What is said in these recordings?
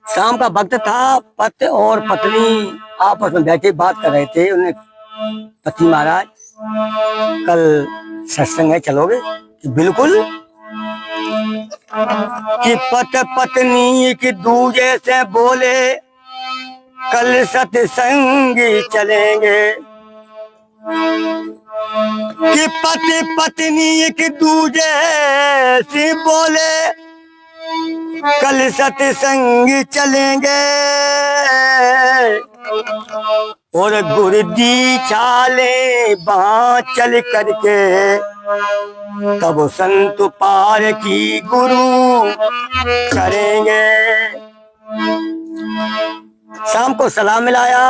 शाम का वक्त था। पति और पत्नी आपस में बैठे बात कर रहे थे। उन्हें पति महाराज कल सत्संग है, चलोगे? कि बिल्कुल। कि पति पत्नी की दूजे से बोले कल सत्संग चलेंगे। कि पति पत्नी की दूजे से बोले कल सत्संग चलेंगे। और गुरुजी चाले वहां चल करके तब संत पार की गुरु करेंगे। शाम को सलाम मिलाया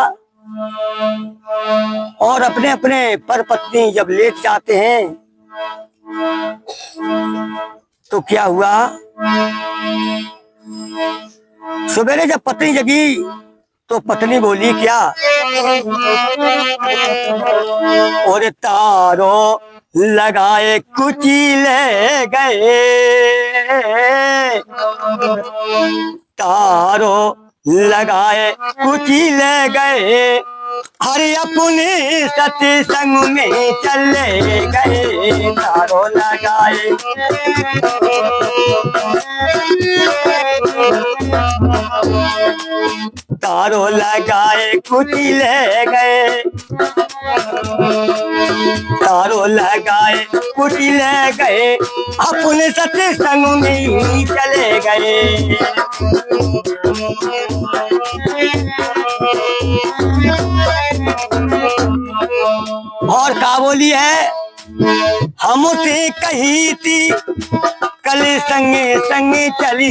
और अपने अपने पर पत्नी जब लेट जाते हैं तो क्या हुआ, सवेरे जब पत्नी जगी तो पत्नी बोली क्या, और तारो लगाए कुचीले गए, तारो लगाए कुचीले गए, हरे अपने सत्संग में चले गए। तारो लगाए तारो लगाए कुचीले गए, तारो लगाए कुचीले गए, अपने सत्संग में चले गए। और का बोली है, हमसे कही थी कल संगे संगे चली,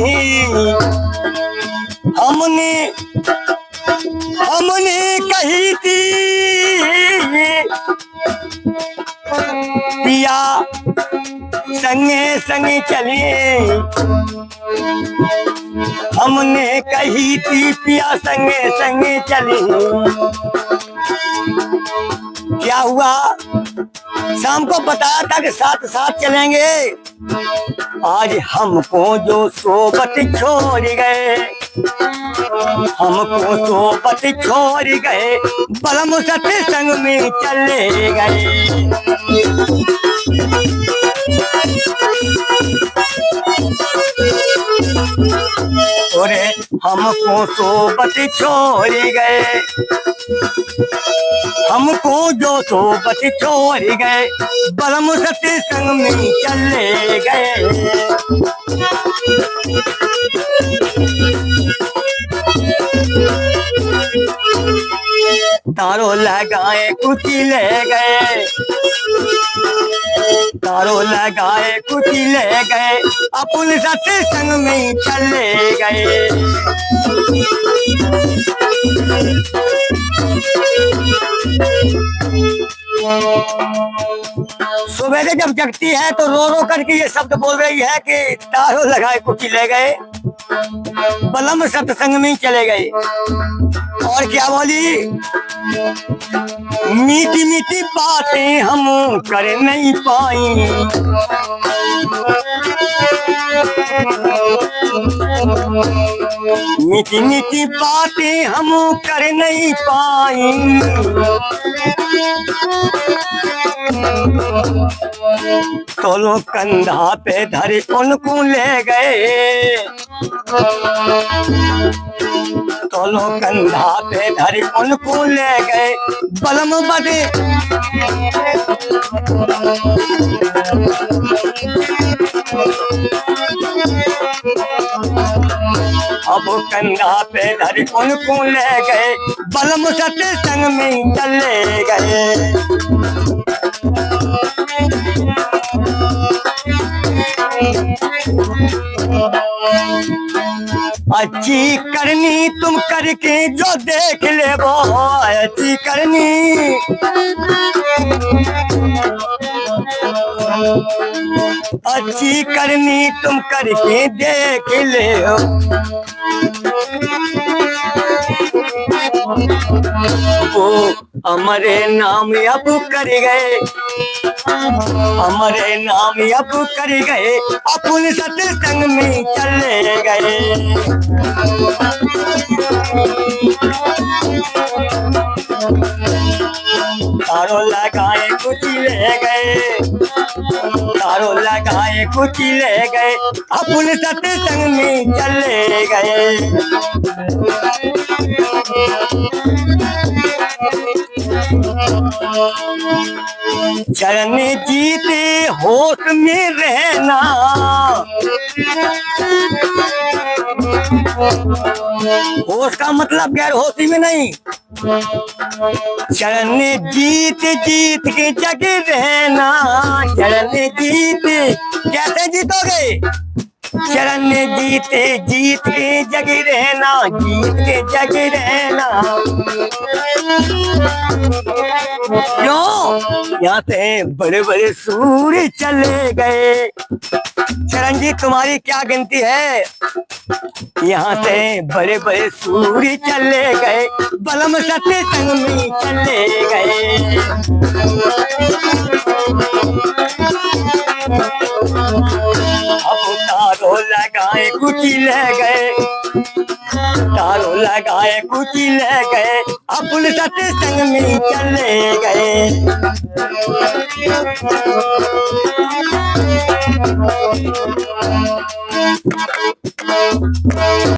हमने कही थी पिया संगे संगे चलिए, हमने कही थी पिया संगे संगे चलिए। क्या हुआ, शाम को बताया था कि साथ साथ चलेंगे, आज हमको जो सोबत छोड़ गए, हमको सोबत छोड़ गए, बलम सत्संग में चले गए। अरे हमको सोबत छोड़ गए, हमको जो सोबत छोड़ गए, बलम सत्संग में चले गए। तारो लगाए कुचीले गए, तारो लगाए कुचीले गए, अपन सत्संग में चले गए। सुबह जब जगती है तो रो रो करके ये शब्द बोल रही है कि तारो लगाए कुचीले गए, बलम सत्संग में चले गए। और क्या बोली, मीठी मीठी बातें हम कर नहीं पाई, मीठी मीठी बातें हम कर नहीं पाई, तो लोग कंधा पे धरे उनको ले गए, तो लोग कंधा पे धरे उनको ले गए, बलम बदे अब कंधा पे धरे उनको ले गए, बलम सत्संग में चले गए। अच्छी करनी तुम करके जो देख ले वो अच्छी करनी, अच्छी करनी तुम करके देख ले, वो हमारे नाम अब कर गए, हमारे नाम अब कर गए, अपन सत्संग में चले गए। तारो लगाए कुछ ले गए, तारो लगाए कुछ ले गए, अपन सत्संग में चले गए। चरण जीते होश में रहना, होश का मतलब गैर होशी में नहीं। चरण जीत जीत के जगे रहना, चरण जीत कैसे जीतोगे? चरण जीते जीत के जगे रहना, जीत के जगे रहना। क्यों? यहाँ से बड़े बड़े सूर्य चले गए। चरण जी तुम्हारी क्या गिनती है? यहाँ से बड़े बड़े सूर्य चले गए, बलम सत्संग में चले गए। अब तारो लगाए कुछ ले गए, तारो लगाए कुछ ले गए, अपन सत्संग में चले गए।